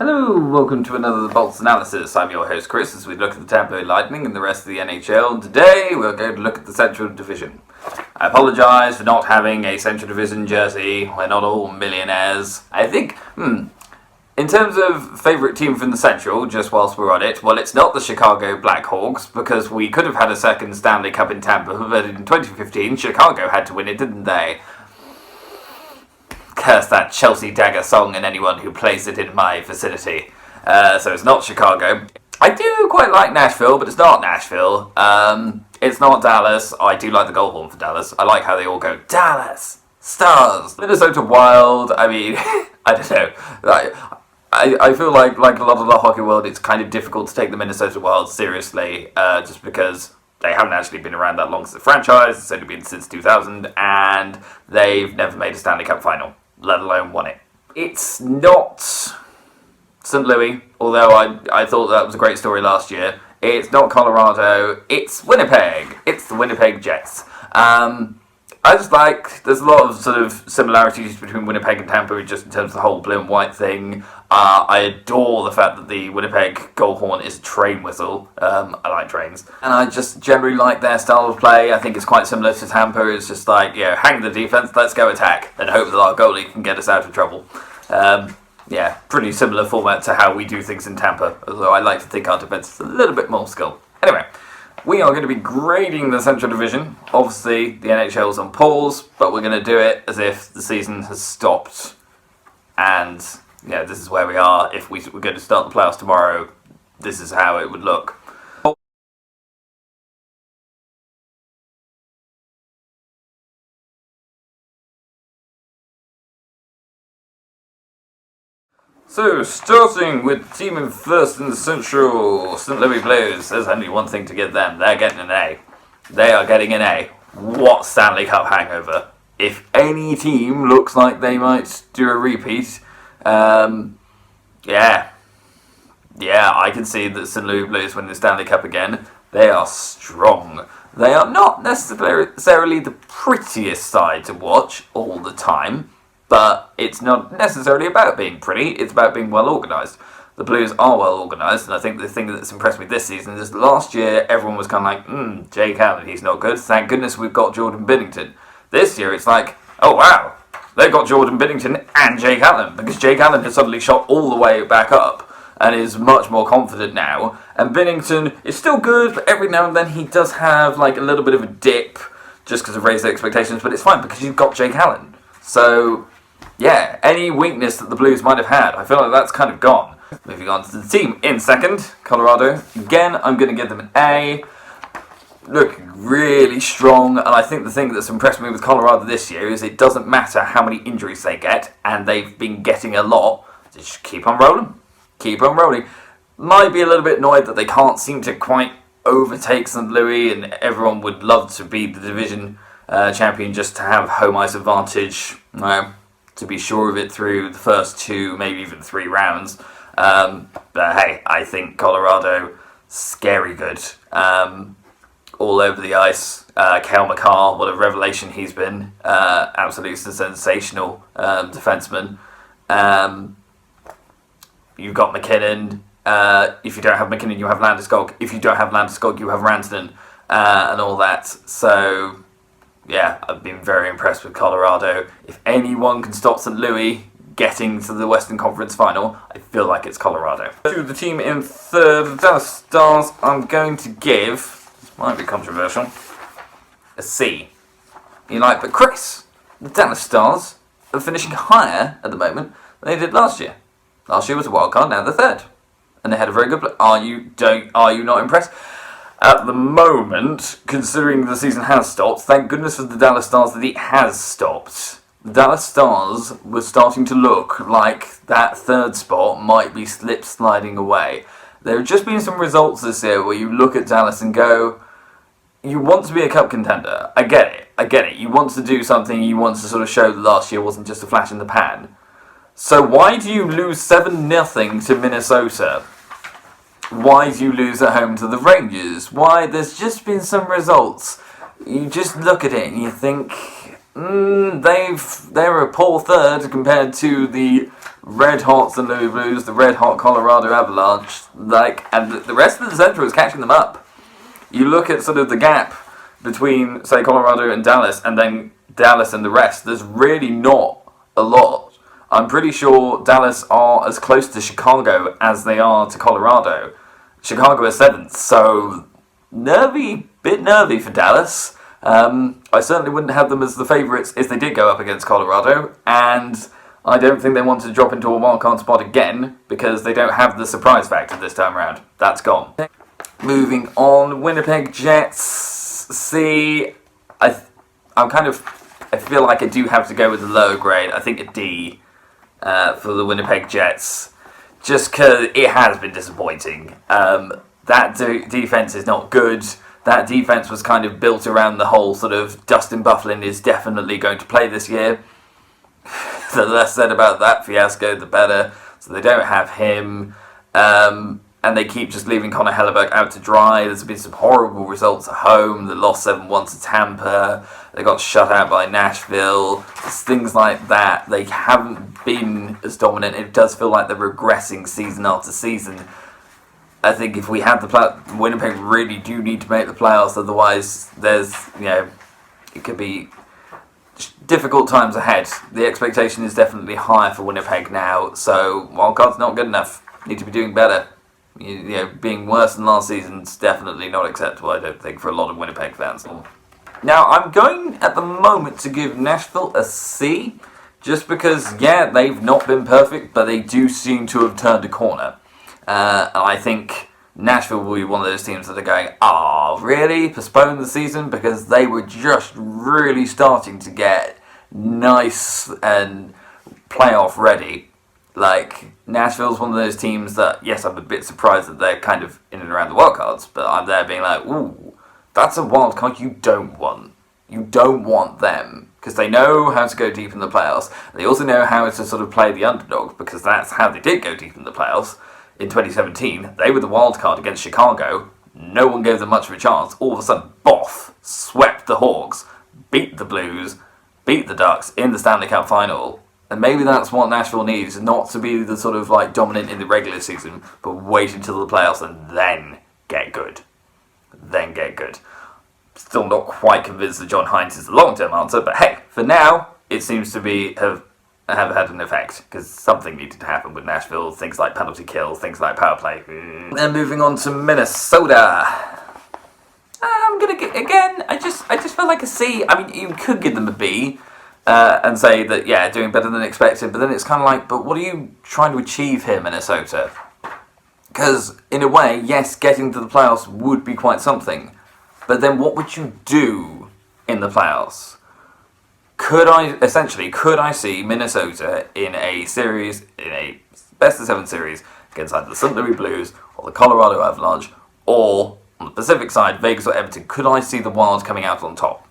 Hello, welcome to another Bolts Analysis. I'm your host Chris as we look at the Tampa Bay Lightning and the rest of the NHL. And today we're going to look at the Central Division. I apologise for not having a Central Division jersey. We're not all millionaires. I think, in terms of favourite team from the Central, just whilst we're on it, well, it's not the Chicago Blackhawks because we could have had a second Stanley Cup in Tampa, but in 2015 Chicago had to win it, didn't they? Curse that Chelsea Dagger song and anyone who plays it in my vicinity. So it's not Chicago. I do quite like Nashville, but it's not Nashville. It's not Dallas. I do like the goal horn for Dallas. I like how they all go, Dallas! Stars! Minnesota Wild, I mean, I don't know. I feel like a lot of the hockey world, it's kind of difficult to take the Minnesota Wild seriously, just because they haven't actually been around that long as a franchise. It's only been since 2000, and they've never made a Stanley Cup final, let alone won it. It's not St. Louis, although I thought that was a great story last year. It's not Colorado, it's Winnipeg. It's the Winnipeg Jets. I just like, there's a lot of sort of similarities between Winnipeg and Tampa just in terms of the whole blue and white thing. I adore the fact that the Winnipeg goal horn is a train whistle. I like trains. And I just generally like their style of play. I think it's quite similar to Tampa. It's just like, hang the defense, let's go attack, and hope that our goalie can get us out of trouble. Pretty similar format to how we do things in Tampa, although I like to think our defense is a little bit more skilled. Anyway, we are going to be grading the Central Division. Obviously, the NHL's on pause, but we're going to do it as if the season has stopped. And, this is where we are. If we're going to start the playoffs tomorrow, this is how it would look. So, starting with the team in first in the Central, St. Louis Blues. There's only one thing to give them. They're getting an A. They are getting an A. What Stanley Cup hangover. If any team looks like they might do a repeat, I can see that St. Louis Blues win the Stanley Cup again. They are strong. They are not necessarily the prettiest side to watch all the time, but it's not necessarily about being pretty, it's about being well organised. The Blues are well organised, and I think the thing that's impressed me this season is last year everyone was kind of like, Jake Allen, he's not good, thank goodness we've got Jordan Binnington. This year it's like, oh wow, they've got Jordan Binnington and Jake Allen, because Jake Allen has suddenly shot all the way back up and is much more confident now, and Binnington is still good, but every now and then he does have like a little bit of a dip just because of raised expectations, but it's fine because you've got Jake Allen. So any weakness that the Blues might have had, I feel like that's kind of gone. Moving on to the team in second, Colorado. Again, I'm going to give them an A. Look, really strong, and I think the thing that's impressed me with Colorado this year is it doesn't matter how many injuries they get, and they've been getting a lot. Just keep on rolling. Keep on rolling. Might be a little bit annoyed that they can't seem to quite overtake St. Louis, and everyone would love to be the division champion just to have home ice advantage. To be sure of it through the first 2, maybe even 3 rounds. But hey, I think Colorado, scary good. All over the ice. Cale Makar, what a revelation he's been. Absolutely sensational defenseman. You've got McKinnon. If you don't have McKinnon, you have Landeskog. If you don't have Landeskog, you have Rantanen and all that. So I've been very impressed with Colorado. If anyone can stop St. Louis getting to the Western Conference Final, I feel like it's Colorado. To the team in third, the Dallas Stars, I'm going to give, this might be controversial, a C. But Chris, the Dallas Stars are finishing higher at the moment than they did last year. Last year was a wild card, now they're third. And they had a very good play. Are you not impressed? At the moment, considering the season has stopped, thank goodness for the Dallas Stars that it has stopped. The Dallas Stars were starting to look like that third spot might be sliding away. There have just been some results this year where you look at Dallas and go, you want to be a cup contender. I get it. You want to do something, you want to sort of show that last year wasn't just a flash in the pan. So why do you lose 7-0 to Minnesota? Why do you lose at home to the Rangers? Why? There's just been some results. You just look at it and you think, they're a poor third compared to the red hot St. Louis Blues, the red hot Colorado Avalanche, and the rest of the Central is catching them up. You look at sort of the gap between, say, Colorado and Dallas, and then Dallas and the rest. There's really not a lot. I'm pretty sure Dallas are as close to Chicago as they are to Colorado. Chicago is 7th, so bit nervy for Dallas. I certainly wouldn't have them as the favourites if they did go up against Colorado, and I don't think they want to drop into a wildcard spot again because they don't have the surprise factor this time around. That's gone. Moving on, Winnipeg Jets. See, I feel like I do have to go with a lower grade. I think a D for the Winnipeg Jets, just because it has been disappointing. That defense is not good. That defense was kind of built around the whole sort of Dustin Byfuglien is definitely going to play this year. The less said about that fiasco, the better. So they don't have him. And they keep just leaving Connor Hellebuck out to dry. There's been some horrible results at home. They lost 7-1 to Tampa. They got shut out by Nashville. It's things like that. They haven't been as dominant. It does feel like they're regressing season after season. I think if we have Winnipeg really do need to make the playoffs. Otherwise, it could be difficult times ahead. The expectation is definitely higher for Winnipeg now. So wildcard's not good enough. Need to be doing better. Being worse than last season's definitely not acceptable, I don't think, for a lot of Winnipeg fans. Now, I'm going at the moment to give Nashville a C, just because, they've not been perfect, but they do seem to have turned a corner. And I think Nashville will be one of those teams that are going, really? Postpone the season? Because they were just really starting to get nice and playoff ready. Nashville's one of those teams that, yes, I'm a bit surprised that they're kind of in and around the wildcards, but I'm there being like, ooh, that's a wildcard you don't want. You don't want them, because they know how to go deep in the playoffs. They also know how to sort of play the underdog, because that's how they did go deep in the playoffs. In 2017, they were the wildcard against Chicago. No one gave them much of a chance. All of a sudden, boff, swept the Hawks, beat the Blues, beat the Ducks in the Stanley Cup final. And maybe that's what Nashville needs, not to be the sort of dominant in the regular season, but wait until the playoffs and then get good. Still not quite convinced that John Hines is the long-term answer, but hey, for now, it seems to have had an effect, because something needed to happen with Nashville, things like penalty kills, things like power play. Then moving on to Minnesota. I'm gonna get, again, I just felt like a C. I mean, you could give them a B, and say that, doing better than expected, but then it's kind of like, but what are you trying to achieve here, Minnesota? Because, in a way, yes, getting to the playoffs would be quite something, but then what would you do in the playoffs? Could I see Minnesota in a series, in a best-of-7 series, against either the St. Louis Blues, or the Colorado Avalanche, or, on the Pacific side, Vegas or Edmonton? Could I see the Wild coming out on top?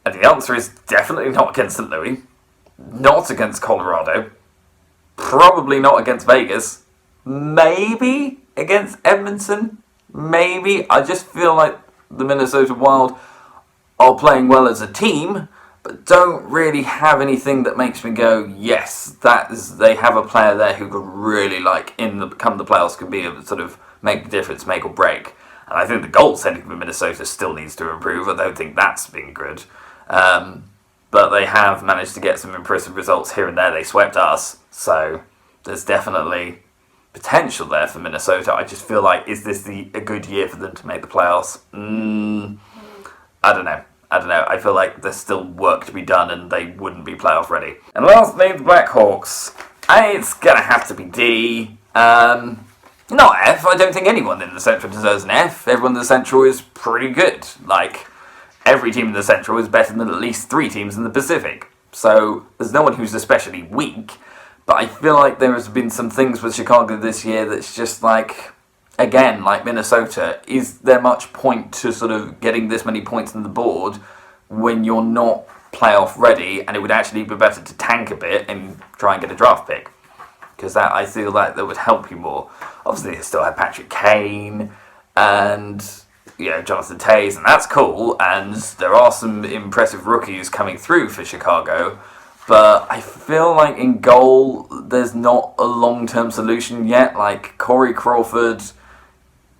And the answer is definitely not against St. Louis, not against Colorado, probably not against Vegas, maybe against Edmonton, maybe. I just feel like the Minnesota Wild are playing well as a team, but don't really have anything that makes me go, yes, they have a player there who could really, come the playoffs, could be able to sort of make the difference, make or break. And I think the goaltending for Minnesota still needs to improve. I don't think that's been good. But they have managed to get some impressive results here and there. They swept us, so there's definitely potential there for Minnesota. I just feel like, is this a good year for them to make the playoffs? I don't know. I feel like there's still work to be done and they wouldn't be playoff ready. And lastly, the Blackhawks. It's going to have to be D. Not F. I don't think anyone in the Central deserves an F. Everyone in the Central is pretty good. Every team in the Central is better than at least 3 teams in the Pacific. So there's no one who's especially weak. But I feel like there has been some things with Chicago this year that's just again, like Minnesota, is there much point to sort of getting this many points on the board when you're not playoff ready, and it would actually be better to tank a bit and try and get a draft pick? Because I feel like that would help you more. Obviously, they still have Patrick Kane and Jonathan Toews, and that's cool, and there are some impressive rookies coming through for Chicago, But I feel like in goal, there's not a long-term solution yet. Like, Corey Crawford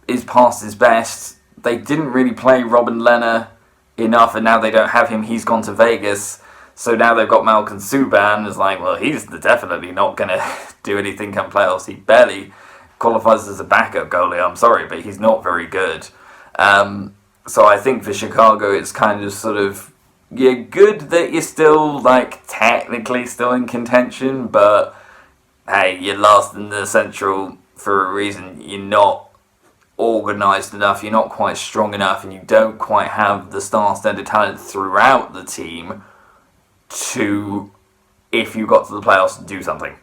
is past his best. They didn't really play Robin Lehner enough, and now they don't have him. He's gone to Vegas. So now they've got Malcolm Subban. It's like, well, he's definitely not going to do anything come playoffs. He barely qualifies as a backup goalie. I'm sorry, but he's not very good. So I think for Chicago, it's kind of sort of, yeah, good that you're still, like, technically still in contention, but hey, you're last in the Central for a reason. You're not organised enough, you're not quite strong enough, and you don't quite have the star-studded talent throughout the team to, if you got to the playoffs, do something.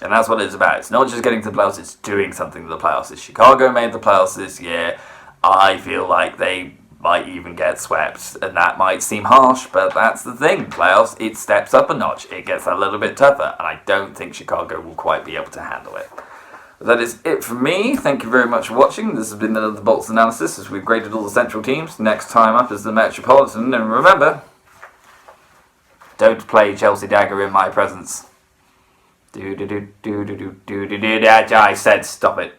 And that's what it's about. It's not just getting to the playoffs, it's doing something to the playoffs. If Chicago made the playoffs this year, I feel like they might even get swept. And that might seem harsh, but that's the thing. Playoffs, it steps up a notch. It gets a little bit tougher. And I don't think Chicago will quite be able to handle it. That is it from me. Thank you very much for watching. This has been another Bolts analysis as we've graded all the Central teams. Next time up is the Metropolitan. And remember, don't play Chelsea Dagger in my presence. I said stop it.